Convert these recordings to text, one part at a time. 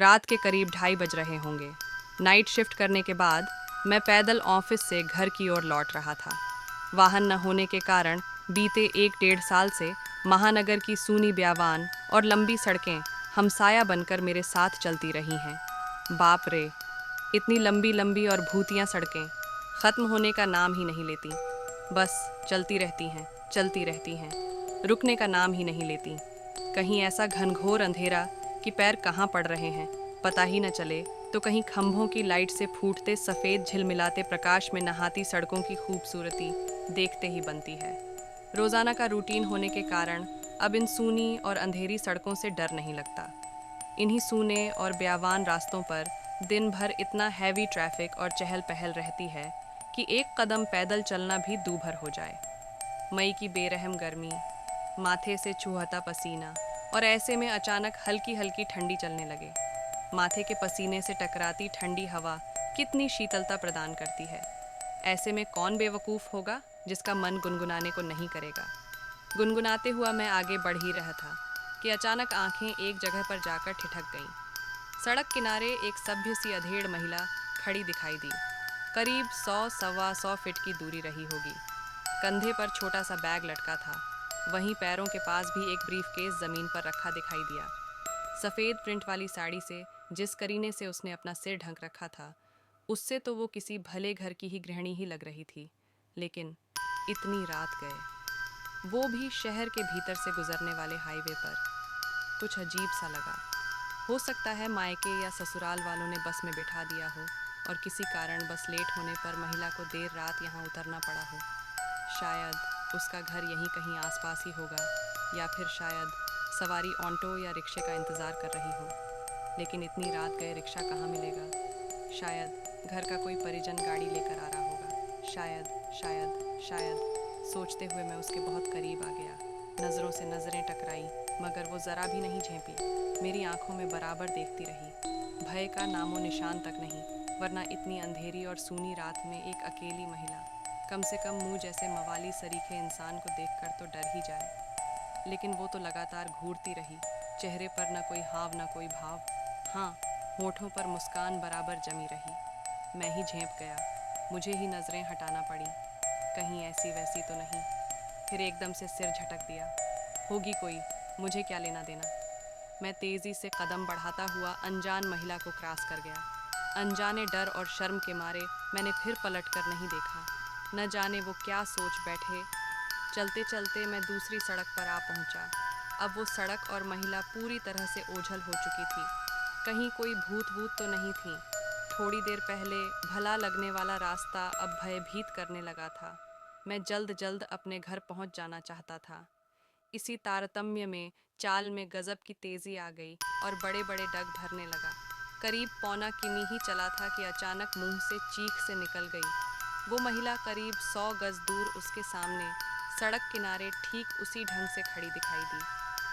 रात के करीब 2:30 बज रहे होंगे। नाइट शिफ्ट करने के बाद मैं पैदल ऑफिस से घर की ओर लौट रहा था। वाहन न होने के कारण बीते 1 डेढ़ साल से महानगर की सूनी ब्यावान और लंबी सड़कें हमसाया बनकर मेरे साथ चलती रही हैं। बाप रे, इतनी लंबी लंबी और भूतियाँ सड़कें ख़त्म होने का नाम ही नहीं लेती। बस चलती रहती हैं, चलती रहती हैं, रुकने का नाम ही नहीं लेती। कहीं ऐसा घनघोर अंधेरा कि पैर कहाँ पड़ रहे हैं पता ही न चले, तो कहीं खंभों की लाइट से फूटते सफ़ेद झिलमिलाते प्रकाश में नहाती सड़कों की खूबसूरती देखते ही बनती है। रोज़ाना का रूटीन होने के कारण अब इन सूनी और अंधेरी सड़कों से डर नहीं लगता। इन्हीं सूने और ब्यावान रास्तों पर दिन भर इतना हैवी ट्रैफिक और चहल पहल रहती है कि एक कदम पैदल चलना भी दूभर हो जाए। मई की बेरहम गर्मी, माथे से छूहता पसीना, और ऐसे में अचानक हल्की हल्की ठंडी चलने लगे। माथे के पसीने से टकराती ठंडी हवा कितनी शीतलता प्रदान करती है। ऐसे में कौन बेवकूफ़ होगा जिसका मन गुनगुनाने को नहीं करेगा। गुनगुनाते हुआ मैं आगे बढ़ ही रहा था कि अचानक आंखें एक जगह पर जाकर ठिठक गईं। सड़क किनारे एक सभ्य सी अधेड़ महिला खड़ी दिखाई दी। करीब 100-125 फीट की दूरी रही होगी। कंधे पर छोटा सा बैग लटका था। वहीं पैरों के पास भी एक ब्रीफकेस ज़मीन पर रखा दिखाई दिया। सफ़ेद प्रिंट वाली साड़ी से जिस करीने से उसने अपना सिर ढक रखा था, उससे तो वो किसी भले घर की ही गृहिणी ही लग रही थी। लेकिन इतनी रात गए, वो भी शहर के भीतर से गुजरने वाले हाईवे पर, कुछ अजीब सा लगा। हो सकता है मायके या ससुराल वालों ने बस में बिठा दिया हो और किसी कारण बस लेट होने पर महिला को देर रात यहाँ उतरना पड़ा हो। शायद उसका घर यहीं कहीं आसपास ही होगा, या फिर शायद सवारी ऑटो या रिक्शे का इंतज़ार कर रही हो। लेकिन इतनी रात गए रिक्शा कहाँ मिलेगा। शायद घर का कोई परिजन गाड़ी लेकर आ रहा होगा। शायद शायद शायद सोचते हुए मैं उसके बहुत करीब आ गया। नज़रों से नज़रें टकराई, मगर वो ज़रा भी नहीं झेंपी। मेरी आंखों में बराबर देखती रही। भय का नामो निशान तक नहीं, वरना इतनी अंधेरी और सूनी रात में एक अकेली महिला, कम से कम मुँह जैसे मवाली सरीखे इंसान को देखकर तो डर ही जाए। लेकिन वो तो लगातार घूरती रही। चेहरे पर न कोई हाव न कोई भाव। हाँ, होठों पर मुस्कान बराबर जमी रही। मैं ही झेंप गया। मुझे ही नज़रें हटाना पड़ी, कहीं ऐसी वैसी तो नहीं। फिर एकदम से सिर झटक दिया। होगी कोई, मुझे क्या लेना देना। मैं तेज़ी से कदम बढ़ाता हुआ अनजान महिला को क्रॉस कर गया। अनजाने डर और शर्म के मारे मैंने फिर पलट कर नहीं देखा। न जाने वो क्या सोच बैठे। चलते चलते मैं दूसरी सड़क पर आ पहुंचा। अब वो सड़क और महिला पूरी तरह से ओझल हो चुकी थी। कहीं कोई भूत वूत तो नहीं थी। थोड़ी देर पहले भला लगने वाला रास्ता अब भयभीत करने लगा था। मैं जल्द जल्द अपने घर पहुंच जाना चाहता था। इसी तारतम्य में चाल में गजब की तेजी आ गई और बड़े बड़े डग भरने लगा। करीब पौना किमी ही चला था कि अचानक मुंह से चीख से निकल गई। वो महिला करीब 100 गज दूर उसके सामने सड़क किनारे ठीक उसी ढंग से खड़ी दिखाई दी।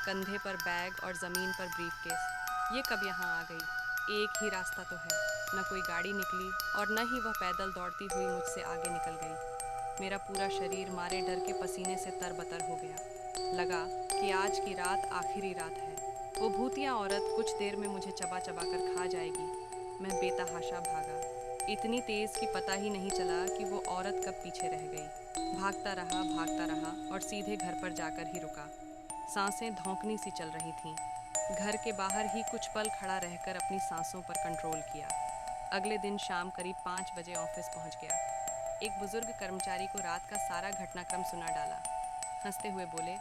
कंधे पर बैग और ज़मीन पर ब्रीफकेस। ये कब यहाँ आ गई? एक ही रास्ता तो है। न कोई गाड़ी निकली और न ही वह पैदल दौड़ती हुई मुझसे आगे निकल गई। मेरा पूरा शरीर मारे डर के पसीने से तरबतर हो गया। लगा कि आज की रात आखिरी रात है। वो भूतिया औरत कुछ देर में मुझे चबा चबा कर खा जाएगी। मैं बेतहाशा भागा, इतनी तेज़ कि पता ही नहीं चला कि वो औरत कब पीछे रह गई। भागता रहा और सीधे घर पर जाकर ही रुका। सांसें धौंकनी सी चल रही थीं। घर के बाहर ही कुछ पल खड़ा रहकर अपनी सांसों पर कंट्रोल किया। अगले दिन शाम करीब 5 बजे ऑफिस पहुंच गया। एक बुजुर्ग कर्मचारी को रात का सारा घटनाक्रम सुना डाला। हंसते हुए बोले,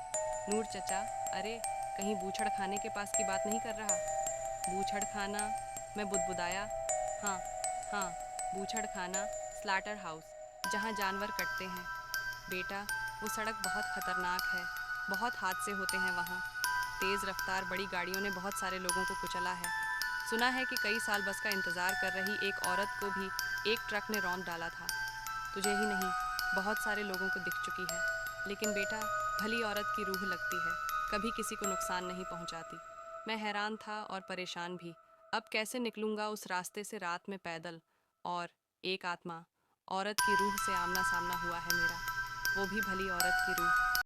नूर चचा, अरे कहीं बूछड़ खाने के पास की बात नहीं कर रहा? बूछड़ खाना? मैं बुदबुदाया। हाँ हाँ, बूछड़ खाना, स्लॉटर हाउस, जहाँ जानवर कटते हैं। बेटा, वो सड़क बहुत खतरनाक है। बहुत हादसे होते हैं वहाँ। तेज़ रफ्तार बड़ी गाड़ियों ने बहुत सारे लोगों को कुचला है। सुना है कि कई साल बस का इंतज़ार कर रही एक औरत को भी एक ट्रक ने रौंद डाला था। तुझे ही नहीं, बहुत सारे लोगों को दिख चुकी है। लेकिन बेटा, भली औरत की रूह लगती है, कभी किसी को नुकसान नहीं पहुंचाती। मैं हैरान था और परेशान भी। अब कैसे निकलूंगा उस रास्ते से रात में पैदल? और एक आत्मा, औरत की रूह से आमना सामना हुआ है मेरा। वो भी भली औरत की रूह।